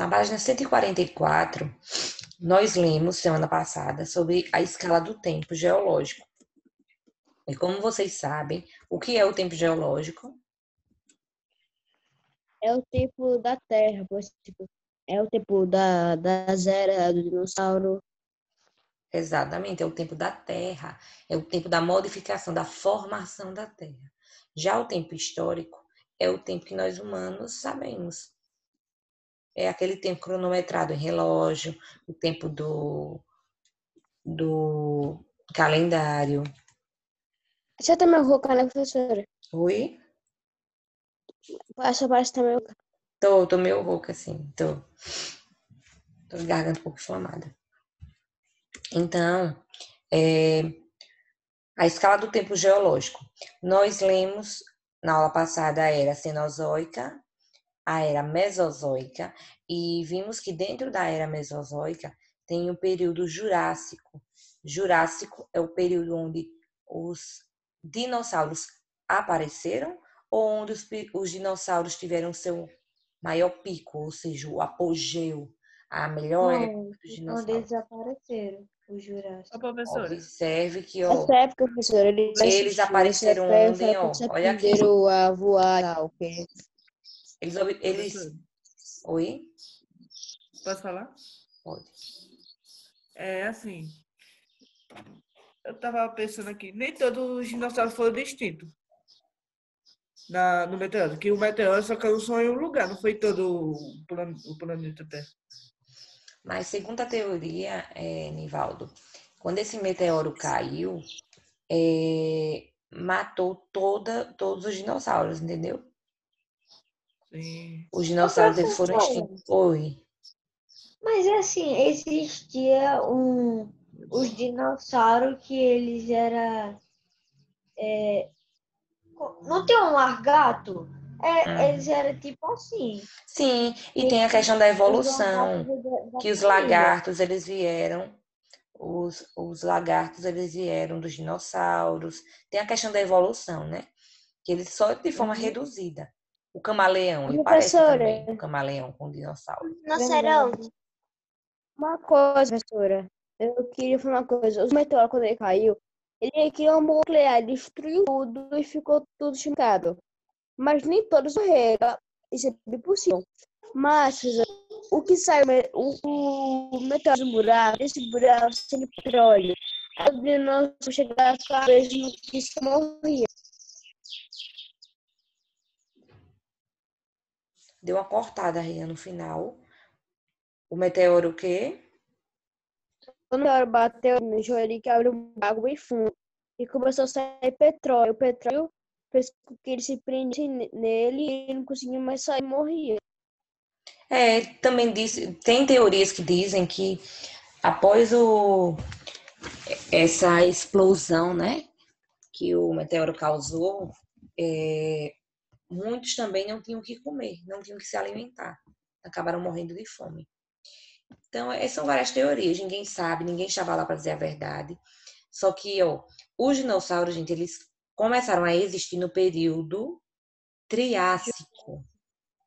Na página 144, nós lemos semana passada sobre a escala do tempo geológico. E como vocês sabem, o que é o tempo geológico? É o tempo da Terra, pois, tipo, é o tempo das eras do dinossauro. Exatamente, é o tempo da Terra, é o tempo da modificação, da formação da Terra. Já o tempo histórico é o tempo que nós humanos sabemos. É aquele tempo cronometrado em relógio, o tempo do calendário. Você também é rouca, né, professora? Oi? Essa parece também rouca. Tô meio rouca, assim, tô de garganta um pouco inflamada. Então, é, a escala do tempo geológico. Nós lemos na aula passada a era Cenozoica, a era Mesozoica, e vimos que dentro da era Mesozoica tem o período Jurássico. Jurássico é o período onde os dinossauros apareceram ou onde os dinossauros tiveram seu maior pico, ou seja, o apogeu, a melhor época Não, dos quando dinossauros. eles desapareceram, os Ô, Jurássicos. professora, Observe que, ó, Essa época, professora, eles eles assistiram. Essa apareceram época onde, foi a época ó, que se olha aqui. aprenderam a voar e tal, ok? Eles, professora, oi? posso falar? Pode. É assim, eu tava pensando aqui, nem todos os dinossauros foram extintos no meteoro, que o meteoro só caiu só em um lugar, não foi todo o planeta Terra. Mas segundo a teoria, Nivaldo, quando esse meteoro caiu, matou todos os dinossauros, entendeu? Sim. Os Ô, dinossauros eles foram professora, extintos. Oi. mas assim, existia os dinossauros que eles eram. Não tem um largato? Eles Uhum. eram tipo assim. Sim, e tem a Esse, questão da os lagartos evolução, da que os família. lagartos eles vieram, os lagartos eles vieram dos dinossauros. Tem a questão da evolução, né? Que eles só de forma Uhum. reduzida. O camaleão, ele parece também o Professora, camaleão com o dinossauro. Verdade. uma coisa, professora. Eu queria falar uma coisa. Os meteoros, quando ele caiu, ele criou uma bomba nuclear, destruiu tudo e ficou tudo chincado. Mas nem todos morreram. Isso é bem possível. Mas, o que sai, o meteoro do buraco, esse buraco sem petróleo, a de nós chegar a vez no que se morria. Deu uma cortada aí no final. O meteoro o quê? Quando o meteoro bateu no joelho, que abriu um buraco bem fundo e começou a sair petróleo. O petróleo fez com que ele se prendesse nele e ele não conseguia mais sair e morria. Também tem teorias que dizem que após essa explosão, né, que o meteoro causou, muitos também não tinham o que comer, não tinham o que se alimentar. Acabaram morrendo de fome. Então, são várias teorias, ninguém sabe, ninguém estava lá para dizer a verdade. Só que, ó, os dinossauros, gente, eles começaram a existir no período Triássico.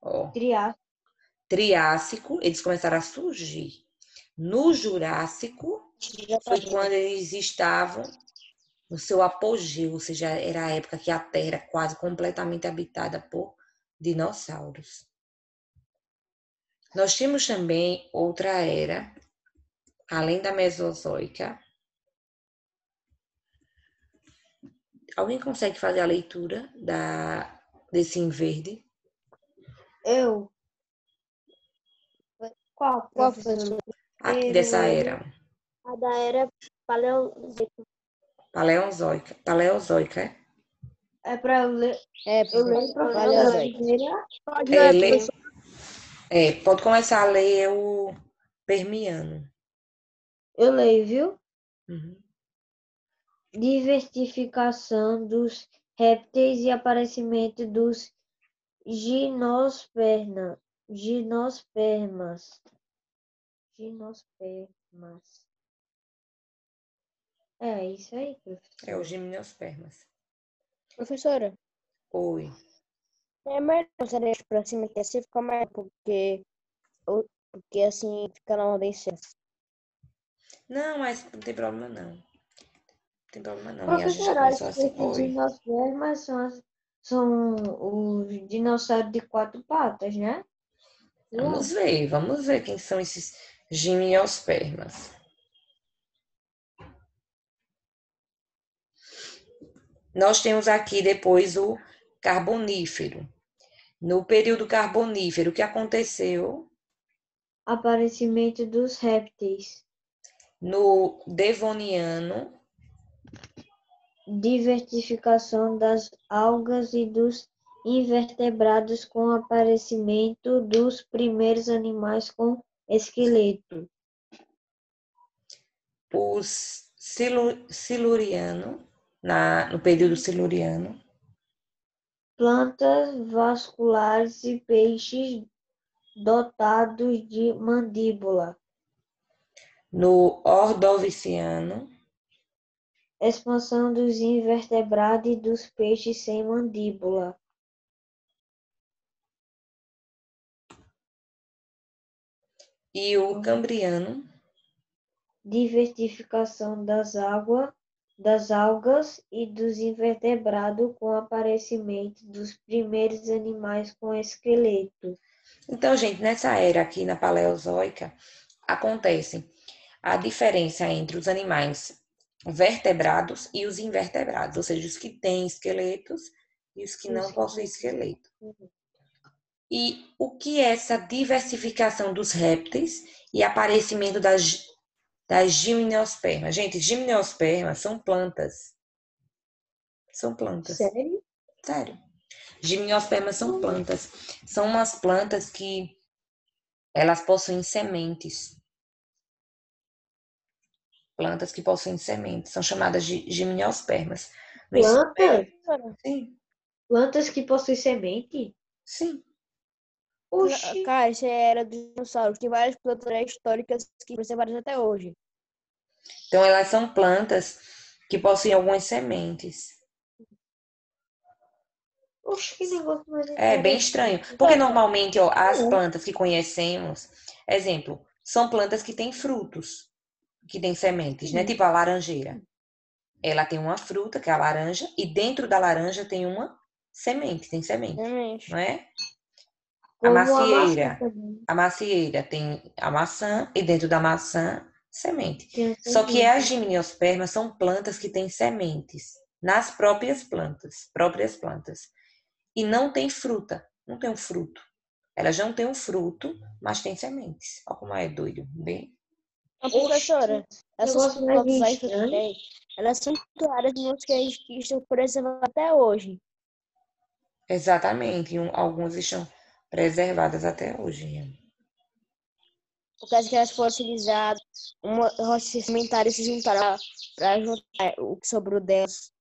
Ó, Triássico. Triássico, eles começaram a surgir. No Jurássico, foi quando eles estavam no seu apogeu, ou seja, era a época que a Terra era quase completamente habitada por dinossauros. Nós tínhamos também outra era, além da Mesozoica. Alguém consegue fazer a leitura desse em verde? Eu. Qual, Qual professor? professor? Aqui dessa Primeiro, era. A da era paleozoica. Paleozoica. Paleozoica, é? é para eu ler. É, Eu professor. leio, professora. Paleozoica. Primeira, Pode É, ler, professor. pode começar a ler o Permiano. eu leio, viu? Uhum. Diversificação dos répteis e aparecimento dos gimnospermas. Gimnospermas. Gimnospermas. É isso aí, É o professora. gimnospermas. Professora, Oi. é melhor você deixar pra cima que assim fica melhor, porque porque assim fica na ordem certa. Não, mas não tem problema não. Não tem problema não. Minha gente já Professora, começou assim. esses Oi. dinossauros são os dinossauros de 4 patas, né? Vamos ver quem são esses gimnospermas. Nós temos aqui depois o Carbonífero. No período Carbonífero, o que aconteceu? Aparecimento dos répteis. No Devoniano, Diversificação das algas e dos invertebrados com aparecimento dos primeiros animais com esqueleto. os Siluriano, no período Siluriano, Plantas vasculares e peixes dotados de mandíbula. no Ordoviciano, Expansão dos invertebrados e dos peixes sem mandíbula. e o Cambriano, Diversificação das algas e dos invertebrados com aparecimento dos primeiros animais com esqueleto. Então, gente, nessa era aqui na Paleozoica, acontece a diferença entre os animais vertebrados e os invertebrados, ou seja, os que têm esqueletos e os que não possuem esqueleto. E o que é essa diversificação dos répteis e aparecimento das gimnospermas? Gente, gimnospermas são plantas. São plantas. Sério? Sério. Gimnospermas são plantas. São umas plantas que elas possuem sementes. Plantas que possuem sementes. São chamadas de gimnospermas. No ensino Plantas? médio- Sim, Plantas que possuem semente? sim. Oxi. Cara, isso era dos dinossauros. Tem várias plantas históricas que preservadas até hoje. Então, elas são plantas que possuem algumas sementes. Oxi, que negócio mais É bem estranho. Porque normalmente, ó, as plantas que conhecemos, exemplo, são plantas que têm frutos, que têm sementes, né? Tipo a laranjeira. Ela tem uma fruta, que é a laranja, e dentro da laranja tem uma semente, tem semente, Realmente. não é? Como a maçã também. A macieira tem a maçã e dentro da maçã, semente. Tem a Só que semente. as gimnospermas são plantas que têm sementes nas próprias plantas. E não tem fruta, não tem um fruto. Elas não têm um fruto, mas têm sementes. Olha como é doido, bem? Então, professora, essas Negócio mais plantas aí, estranho. elas são muito raras e que estão preservadas até hoje. Exatamente, algumas estão preservadas até hoje. Por causa que elas foram utilizadas, rochas sedimentares se juntaram para juntar o que sobrou delas.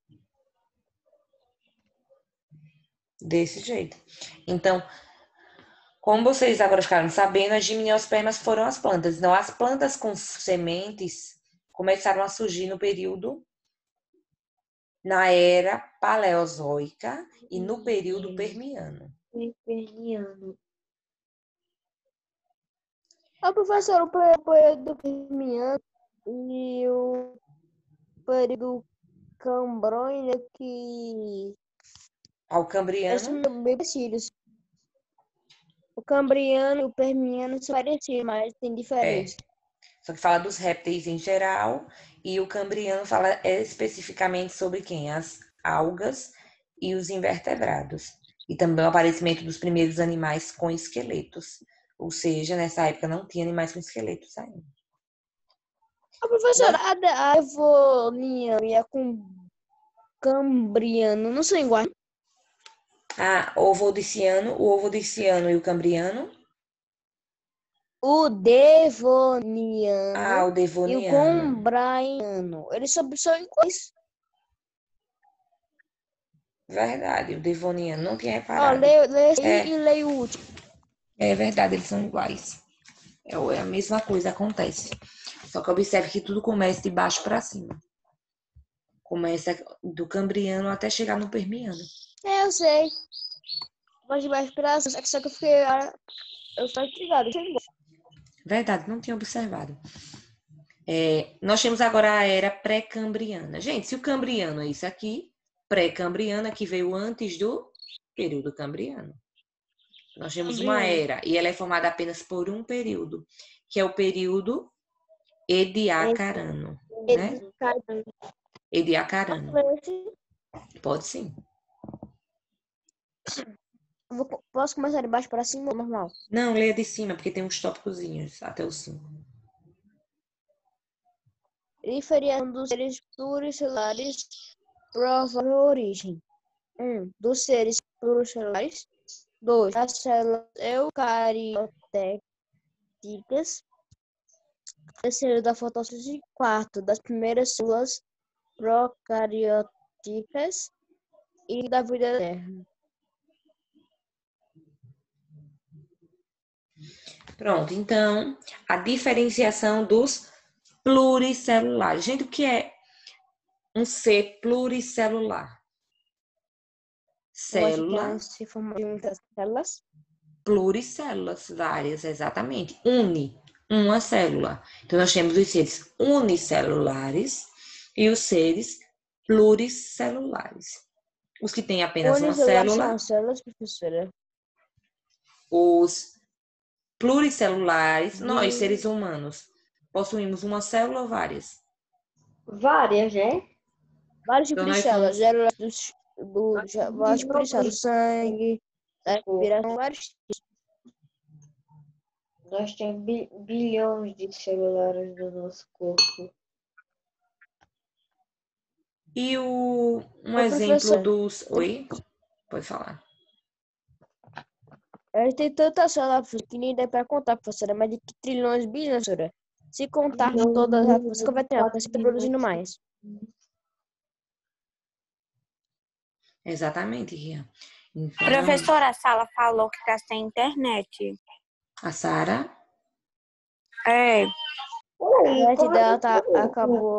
Desse jeito. Então, como vocês agora ficaram sabendo, as gimnospermas foram as plantas. Então, as plantas com sementes começaram a surgir no período, na era paleozoica e no período permiano. Perniano. Professor, o período permiano e o período cambrônico que Ao eles cambriano, são bem parecidos. O cambriano e o permiano são parecidos, mas tem diferença. só que fala dos répteis em geral, e o cambriano fala especificamente sobre quem? As algas e os invertebrados. E também o aparecimento dos primeiros animais com esqueletos. Ou seja, nessa época não tinha animais com esqueletos ainda. Professora, a Devoniano e a cambriano não são iguais? O ovodiciano e o cambriano. O devoniano O e o devoniano. cambriano, eles são iguais. Verdade, o devoniano, não tinha Ó, reparado. lê e leia o último. É verdade, eles são iguais. É a mesma coisa, acontece. Só que observe que tudo começa de baixo para cima. Começa do cambriano até chegar no permiano. Eu sei. Mas de mais inspiração, só que eu fiquei. Eu estou intrigado. Verdade, não tinha observado. Nós temos agora a era pré-cambriana. Gente, se o cambriano é isso aqui, pré-cambriana que veio antes do período cambriano. Nós temos uma Cambriano. era e ela é formada apenas por um período, que é o período Ediacarano, né? Ediacarano. Pode sim. Posso começar de baixo para cima ou normal? Não, leia de cima, porque tem uns tópicozinhos até o 5. Diferenciação dos seres pluricelulares, provável origem. 1. Dos seres pluricelulares. 2. Das células eucariotéticas. Terceiro, da fotóssíntese. 4. Das primeiras células procarióticas e da vida eterna. Pronto, então, a diferenciação dos pluricelulares. Gente, o que é um ser pluricelular? Célula, Se forma de muitas células. pluricélulas, várias, exatamente. Uma célula. Então, nós temos os seres unicelulares e os seres pluricelulares. Os que têm apenas uma Unicelulares célula, são as células, professora. os pluricelulares, nós, seres humanos, possuímos uma célula ou várias? Várias, né? Vários tipos Então, de nós células. somos... Vários tipos de células. Sangue, da respiração, vários. Nós temos bilhões de celulares no nosso corpo. E um Ô, exemplo professor. dos... Oi? Pode falar. Tem tanta célula que nem dá para contar, professora. Mais de trilhões, bilhões, professora. Se contar todas, você vai ter, você está produzindo mais. Exatamente, Rian. Então, Professora, a Sala falou que tá sem internet. a Sara... É, A internet dela acabou.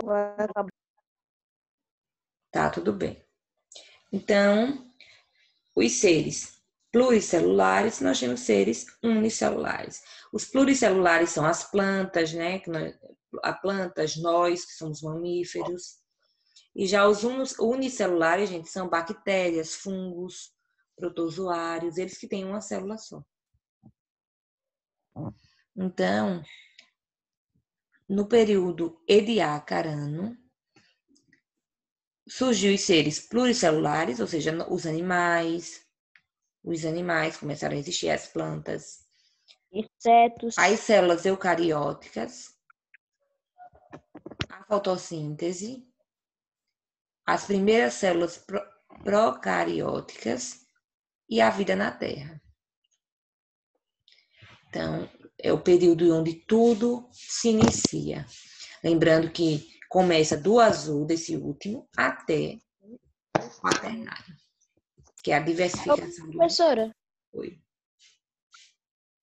Tá, tudo bem. Então, os seres pluricelulares, nós temos seres unicelulares. Os pluricelulares são as plantas, né? Plantas, nós, que somos mamíferos. E já os unicelulares, gente, são bactérias, fungos, protozoários, eles que têm uma célula só. Então, no período Ediacarano, surgiu os seres pluricelulares, ou seja, os animais começaram a existir, as plantas, Insetos. as células eucarióticas, a fotossíntese, as primeiras células procarióticas e a vida na Terra. Então, é o período onde tudo se inicia. Lembrando que começa do azul, desse último, até o quaternário, que é a diversificação do... Professora, Oi.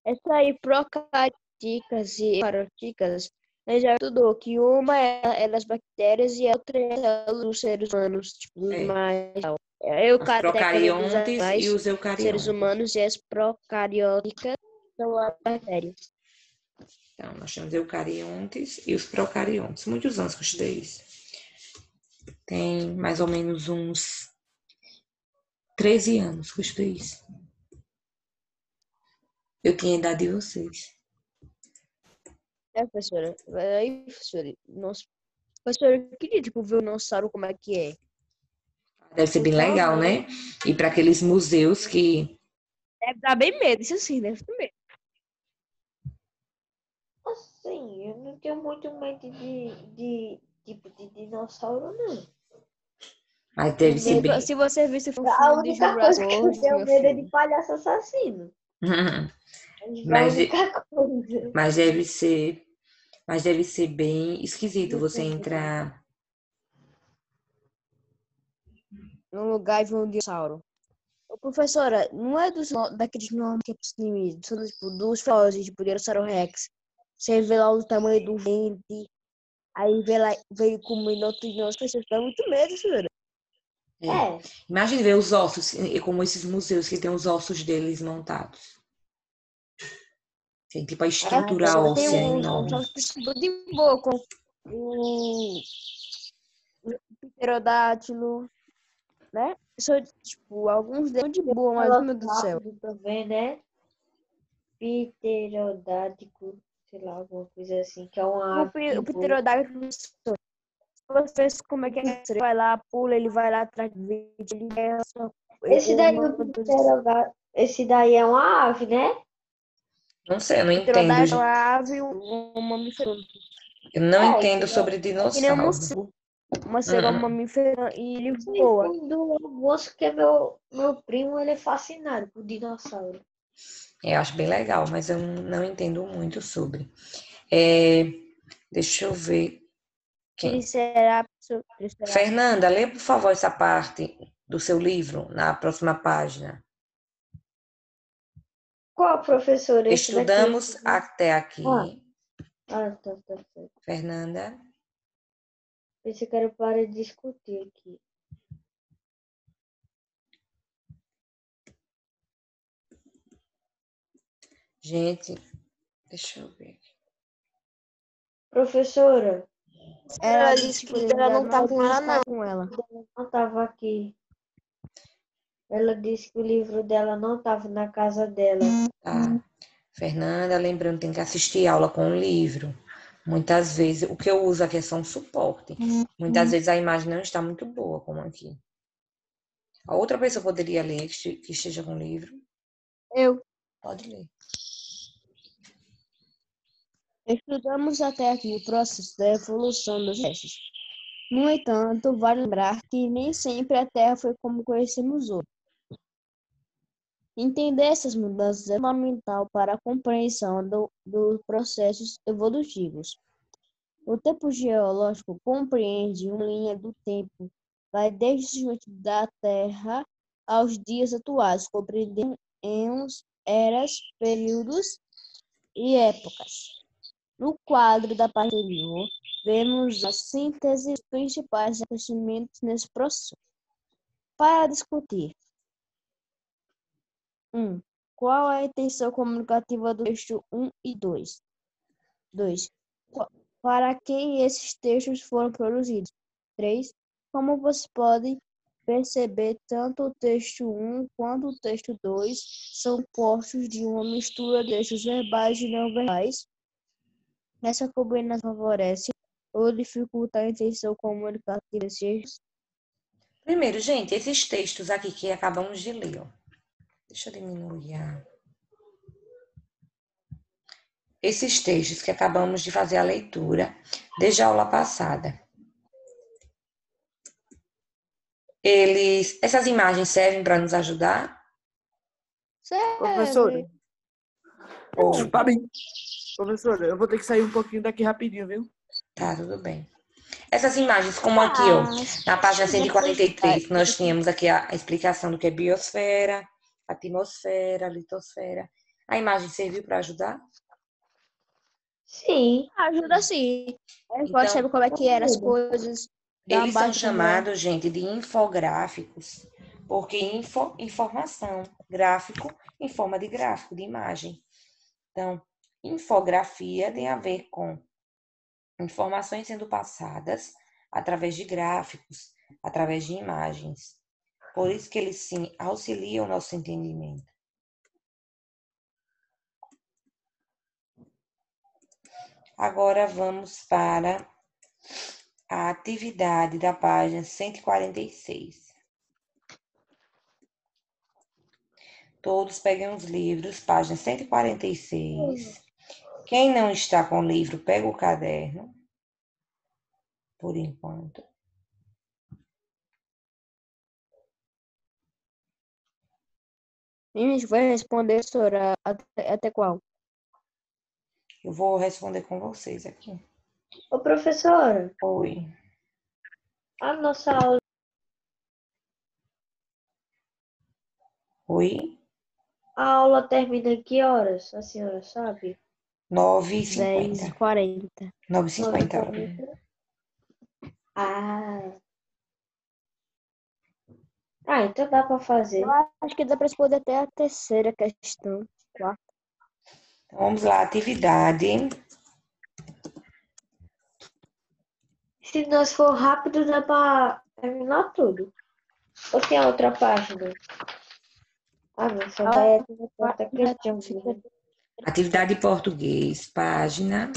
essa aí, procaríticas e eucaríticas, já estudou que uma é das bactérias e a outra é dos seres humanos, tipo, dos animais. Os procariontes e os seres eucariontes. humanos e as procarióticas são as bactérias. Então, nós temos eucariontes e os procariontes. Muitos anos que eu estudei isso. Tem mais ou menos uns 13 anos que eu estudei isso. Eu tinha a idade de vocês. Professora. Aí, professora, nossa, professora, eu queria, tipo, ver o dinossauro como é que é. Deve ser bem legal, né? E para aqueles museus que... Deve dar bem medo, isso sim, deve ter medo. Assim, eu não tenho muito medo de dinossauro, não. Mas deve ser bem... Se você visse um A filme de única coisa que eu Jurassic tenho World, medo é de palhaço assassino. Mas, A única coisa. mas deve ser bem esquisito você entrar... num lugar e ver um dinossauro. Ô, professora, não é daqueles nomes que é pequenininho, são tipo dos fósseis, tipo Dinossauro Rex. Você vê lá o tamanho do dente, aí vê lá, veio comendo outro dinossauro, pessoas dá muito medo, senhora. É. Imagine ver os ossos, como esses museus que tem os ossos deles montados. Tem tipo a estrutura Tem óssea um enorme. de boa com o pterodátilo, né? São, tipo, alguns deles de boa, mas, meu Deus do céu. Rápido também, né? Pterodático, sei lá, alguma coisa assim, que é uma ave que O voa. pterodátilo, você vê como é que é. Ele vai lá, pula, ele vai lá atrás do vídeo, ele é só... Esse daí, meu o Deus do céu. pterodático, esse daí é uma ave, né? Não sei, eu não O entendo. pterodátilo é uma ave, um mamífero. Eu não É, entendo sobre É que nem um dinossauro. morcego. O morcego é um mamífero e ele eu voa. entendo o moço que é meu primo, ele é fascinado por dinossauro. Eu acho bem legal, mas eu não entendo muito sobre. É, deixa eu ver. Quem? Triceratops. Fernanda, lê, por favor, essa parte do seu livro na próxima página. Qual professor? Esse daqui? Estudamos até Ah, aqui. tá. Fernanda. Pensei que era para discutir aqui. Gente, deixa eu ver. Professora, Ela disse que ela não tá com ela, não. Com ela. não estava aqui. Ela disse que o livro dela não estava na casa dela. Tá. Fernanda, lembrando, tem que assistir aula com o livro. Muitas vezes, o que eu uso aqui é só um suporte. Muitas vezes a imagem não está muito boa, como aqui. A outra pessoa poderia ler que esteja com o livro? Eu. Pode ler. Estudamos até aqui o processo da evolução das espécies. No entanto, vale lembrar que nem sempre a Terra foi como conhecemos hoje. Entender essas mudanças é fundamental para a compreensão dos processos evolutivos. O tempo geológico compreende uma linha do tempo, vai desde o surgimento da Terra aos dias atuais, compreendendo eons, eras, períodos e épocas. No quadro da parte anterior, vemos a síntese dos principais acontecimentos nesse processo. Para discutir: 1. Qual é a intenção comunicativa do texto 1 e 2? 2. Para quem esses textos foram produzidos? 3. Como você pode perceber, tanto o texto 1 quanto o texto 2 são postos de uma mistura de textos verbais e não verbais. Essa combinação favorece ou dificulta a intenção comunicativa desses textos. Primeiro, gente, esses textos aqui que acabamos de ler, ó. Deixa eu diminuir esses textos que acabamos de fazer a leitura desde a aula passada. Essas imagens servem para nos ajudar? Professora, Ou para mim. Professora, eu vou ter que sair um pouquinho daqui rapidinho, viu? tá, tudo bem. Essas imagens, como aqui, ó, na página 143, que nós tínhamos aqui a explicação do que é biosfera, atmosfera, litosfera. A imagem serviu para ajudar? Sim, Ajuda sim. A gente pode Então, saber como é que eram as coisas, dar eles uma são base como é. chamados, gente, de infográficos, porque informação, gráfico em forma de gráfico, de imagem. Então, infografia tem a ver com informações sendo passadas através de gráficos, através de imagens. Por isso que eles sim auxiliam o nosso entendimento. Agora vamos para a atividade da página 146. Todos peguem os livros, página 146. Quem não está com o livro, pega o caderno, por enquanto. A gente vai responder, senhora, até qual? Eu vou responder com vocês aqui. ô professora, Oi. a nossa aula Oi? A aula termina que horas? A senhora sabe? 9h50. 10h40. 9h50. 9h40. Então dá para fazer. Eu acho que dá para responder até a terceira questão. Quarta. Então, vamos lá, atividade. Se nós for rápido, dá para terminar tudo. Ou tem a outra página? Ah, mas só vai até quarta questão. Né? Atividade de português, página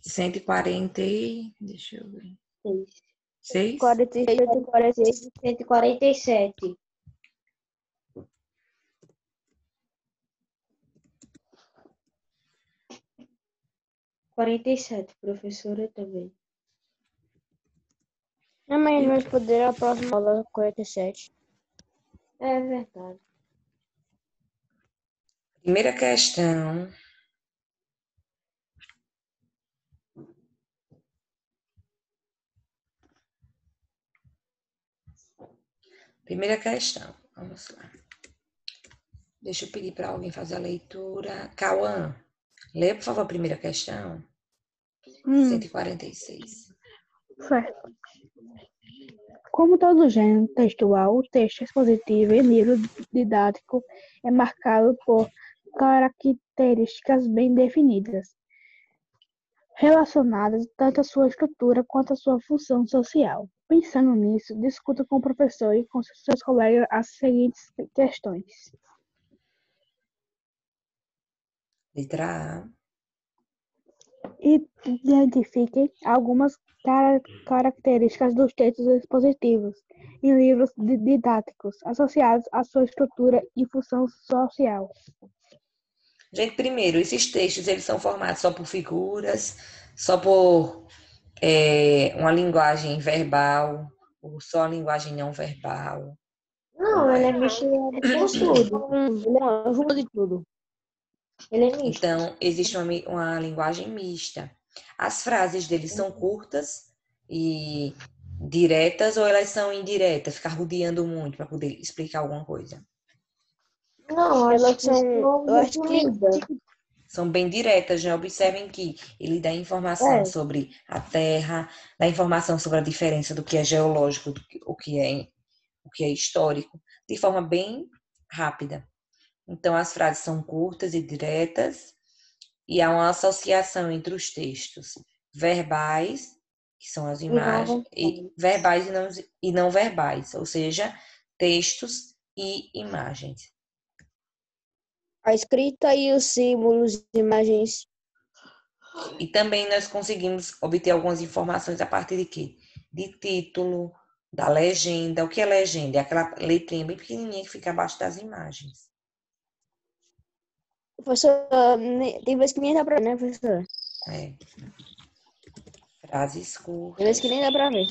140 deixa eu ver. 6? 48, 46. 147. Professora também. Amanhã nós podemos a próxima aula 47. É verdade. Primeira questão. Primeira questão. Vamos lá. Deixa eu pedir para alguém fazer a leitura. Cauã, lê, por favor, a primeira questão. 146. Certo. Como todo gênero textual, o texto expositivo em livro didático é marcado por características bem definidas, relacionadas tanto à sua estrutura quanto à sua função social. Pensando nisso, discuta com o professor e com seus colegas as seguintes questões. Letra A. Identifique algumas características dos textos expositivos em livros didáticos associados à sua estrutura e função social. Gente, primeiro, esses textos, eles são formados só por figuras, só por uma linguagem verbal, ou só a linguagem não verbal. Não, ele é misturado com tudo. Não, junto de tudo. Ele é misto. Então, existe uma linguagem mista. As frases deles são curtas e diretas ou elas são indiretas, ficar rodeando muito para poder explicar alguma coisa? Não, Elas são, eu acho que resumidas. São bem diretas, né? Observem que ele dá informação sobre a Terra, dá informação sobre a diferença do que é geológico, o que é histórico, de forma bem rápida. Então, as frases são curtas e diretas, e há uma associação entre os textos verbais, que são as imagens, verbais e não verbais, ou seja, textos e imagens. a escrita e os símbolos, imagens. E também nós conseguimos obter algumas informações a partir de quê? De título, da legenda. O que é legenda? É aquela letrinha bem pequenininha que fica abaixo das imagens. Professor, tem vezes que nem dá pra ver, né, professor? É. Frases Tem curtas. vezes que nem dá pra ver.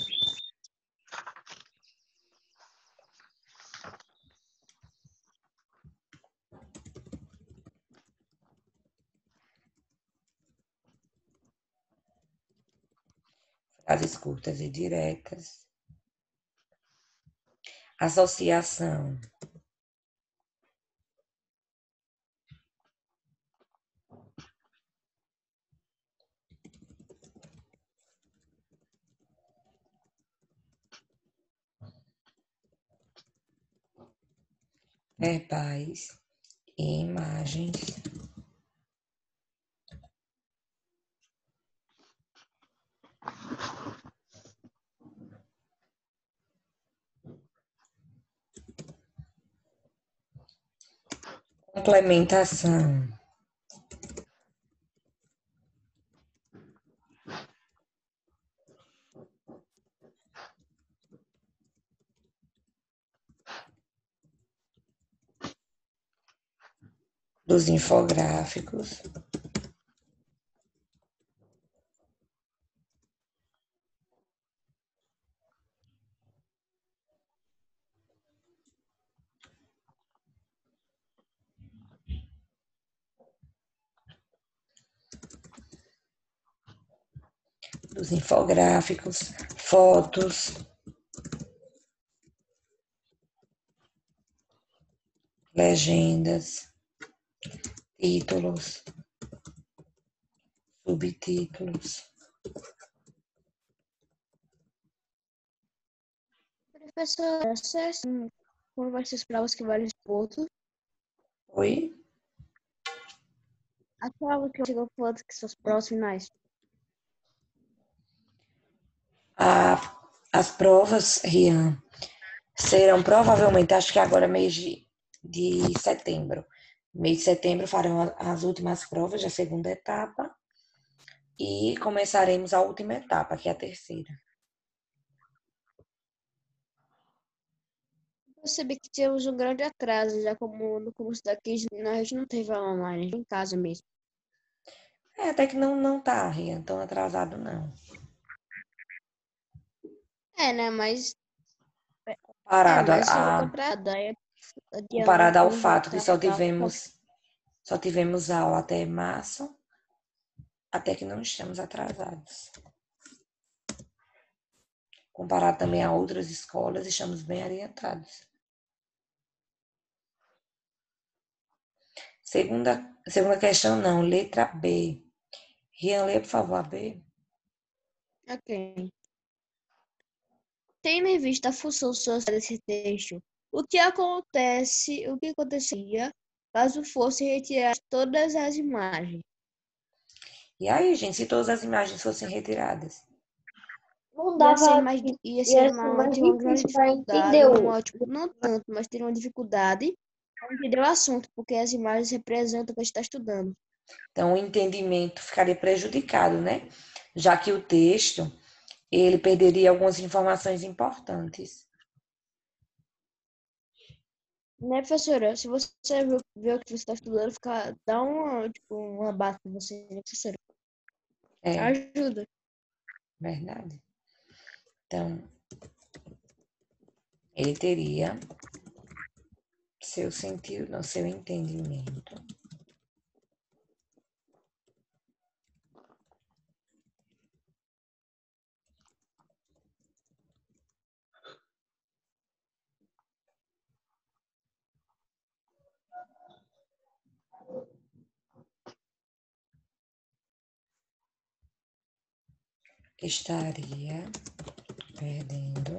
Frases curtas e diretas. Associação. Verbais e imagens. Complementação. Dos infográficos. Dos infográficos, fotos, legendas, títulos, subtítulos. Professor, acesso como vai ser as provas que vários pontos. Oi? Aquela que eu chegou falando que são as provas finais. As provas, Rian, serão provavelmente, acho que agora de setembro. Mês de setembro farão as últimas provas da segunda etapa e começaremos a última etapa, que é a terceira. Percebi que tínhamos um grande atraso, já como no começo daqui a gente não teve aula online, em casa mesmo. Até que não tá, Rian, tão atrasado não. Né? Mas Comparado, se eu comprar, daí comparado ao quando fato de voltar pra só tivemos aula até março, até que não estamos atrasados. Comparado também a outras escolas, estamos bem orientados. Segunda questão, não. Letra B. Rian, lê, por favor, a B. Ok. Tendo em vista a função social desse texto, o que aconteceria caso fossem retiradas todas as imagens? E aí, gente, se todas as imagens fossem retiradas? Não Ia ser dava, mais, tipo, ia ia ser ser uma, mais ter uma grande difícil para dificuldade, entender tipo, não tanto, mas teria uma dificuldade para entender o assunto, porque as imagens representam o que a gente está estudando. Então, o entendimento ficaria prejudicado, né? Já que o texto, ele perderia algumas informações importantes. Né, professora? Se você vê o que você está estudando, dá uma base para você, né, professora? É, Ajuda. verdade. Então, ele teria seu sentido, não, seu entendimento. Estaria perdendo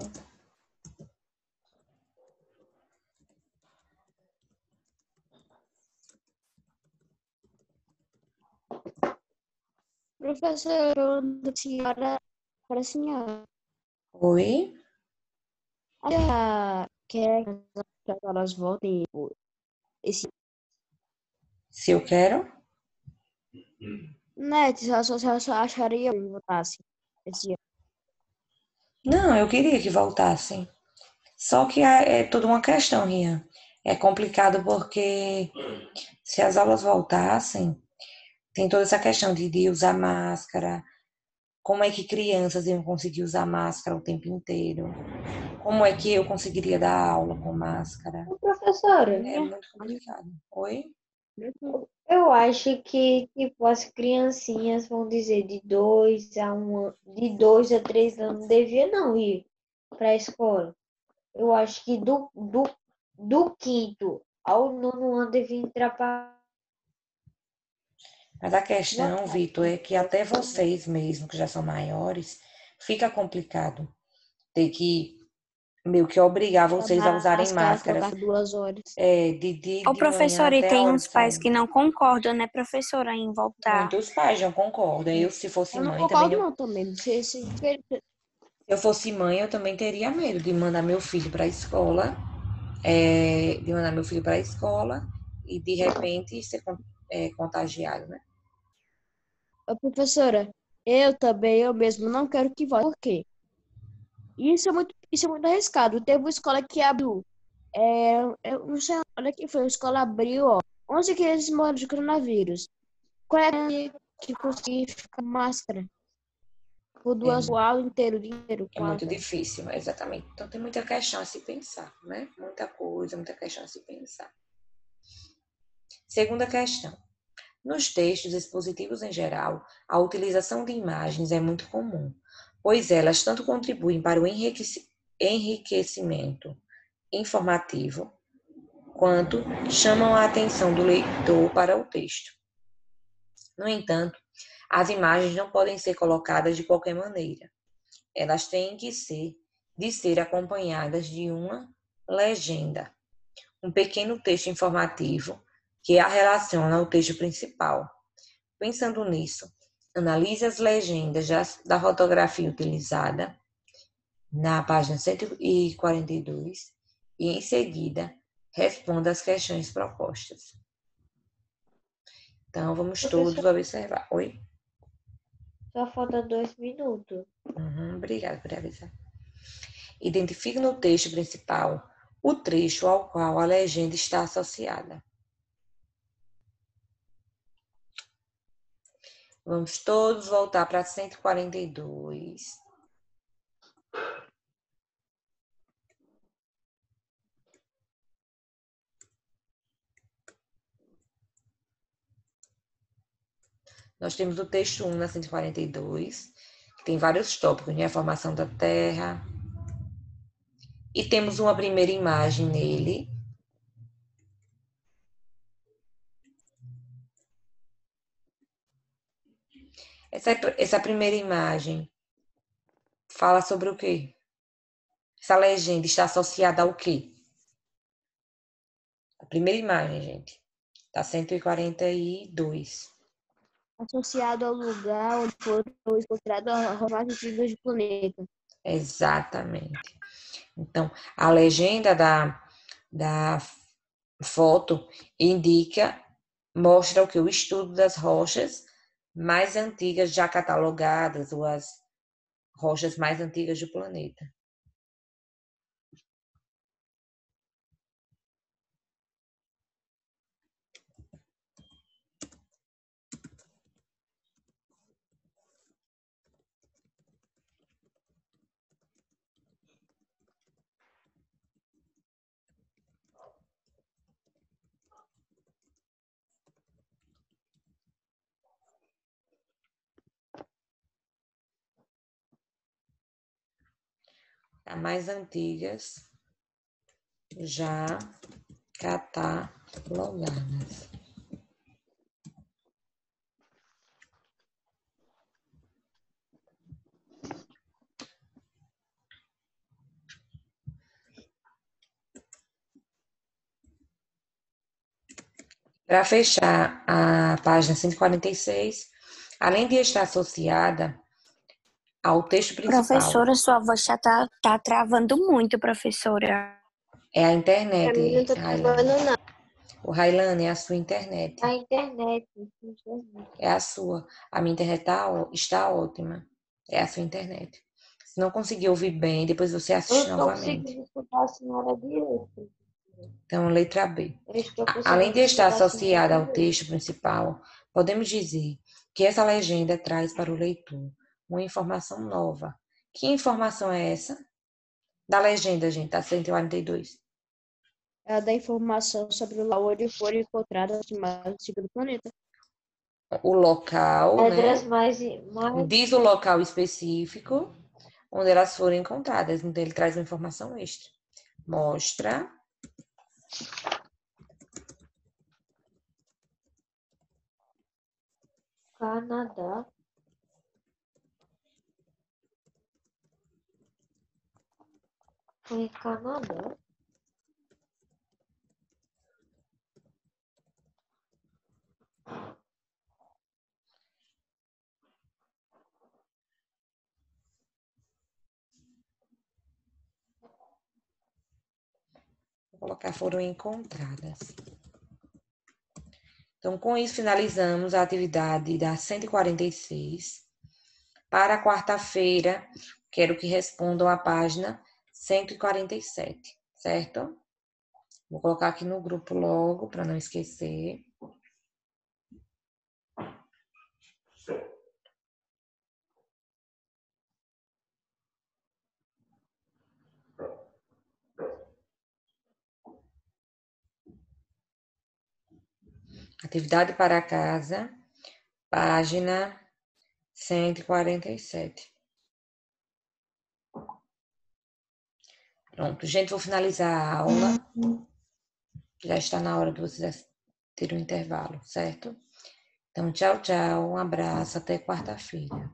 Professora, da senhora, para a senhora, Oi? quer que as aulas voltem esse Se eu quero? net, só acharia que voltasse esse ano. Não, eu queria que voltassem. Só que é toda uma questão, Rian. É complicado porque se as aulas voltassem, tem toda essa questão de usar máscara. Como é que crianças iam conseguir usar máscara o tempo inteiro? Como é que eu conseguiria dar aula com máscara? professora. É muito complicado. Oi? Eu acho que tipo, as criancinhas vão dizer de 2 a 3 anos devia não ir para a escola. Eu acho que do quinto ao nono ano devia entrar para Mas a questão, Vitor, é que até vocês mesmo, que já são maiores, fica complicado ter que meio que obrigar vocês a usarem máscaras Colocar 2 horas. de Ô, manhã professora, e até a tem hora de uns pais sair. que não concordam, né, professora, em voltar. Muitos pais não concordam. Eu, se fosse Eu não mãe, também concordo não. não também. Se Se eu fosse mãe, eu também teria medo de mandar meu filho para a escola, e de repente ser contagiado, né? Professora, eu mesmo não quero que volte. Por quê? Isso é muito arriscado. Teve uma escola que abriu. Eu não sei onde é que foi. A escola abriu, ó. 11 crianças morreram de coronavírus. Qual é que conseguir ficar com máscara? Por É, o aula inteiro, o dia inteiro é com muito máscara. difícil, exatamente. Então tem muita questão a se pensar, né? Muita coisa, muita questão a se pensar. Segunda questão. Nos textos expositivos em geral, a utilização de imagens é muito comum, pois elas tanto contribuem para o enriquecimento informativo, quanto chamam a atenção do leitor para o texto. No entanto, as imagens não podem ser colocadas de qualquer maneira. Elas têm que ser acompanhadas de uma legenda, um pequeno texto informativo que a relaciona ao texto principal, Pensando nisso, analise as legendas da fotografia utilizada na página 142 e, em seguida, responda as questões propostas. Então, vamos todos observar. Oi? Só falta 2 minutos. Obrigada por avisar. Identifique no texto principal o trecho ao qual a legenda está associada. Vamos todos voltar para 142. Nós temos o texto 1 na 142, que tem vários tópicos, né? A formação da Terra. E temos uma primeira imagem nele. Essa primeira imagem fala sobre o quê? Essa legenda está associada ao quê? A primeira imagem, gente, está 142. Associado ao lugar onde foram encontradas as rochas antigas do planeta. Exatamente. Então, a legenda da foto mostra o que? O estudo das rochas mais antigas já catalogadas, ou as rochas mais antigas do planeta. As mais antigas já catalogadas. Para fechar a página 146, além de estar associada ao texto principal. Professora, sua voz tá travando muito, professora. É a internet, Pra mim não tá travando, Railane. não. O Railane, é a sua internet. A internet. É a sua. A minha internet está ótima. É a sua internet. Se não conseguir ouvir bem, depois você assiste Eu não novamente. consigo escutar a senhora direito. Então, letra B. Eu estou Além de conseguindo estar escutar a senhora associada ao direito. texto principal, podemos dizer que essa legenda traz para o leitor uma informação nova. Que informação é essa? Da legenda, gente, tá 142. Ela dá informação sobre o local onde foram encontradas as imagens antigas do planeta. O local, Pedras né? mais... Diz o local específico onde elas foram encontradas. Então, ele traz uma informação extra. Mostra Canadá. Foi em Canadá? Vou colocar foram encontradas. Então, com isso, finalizamos a atividade da 146. Para quarta-feira, quero que respondam a página 147, certo? Vou colocar aqui no grupo logo, para não esquecer. Atividade para casa, página 147. Pronto, gente, vou finalizar a aula. Já está na hora de vocês terem um intervalo, certo? Então, tchau, tchau, um abraço, até quarta-feira.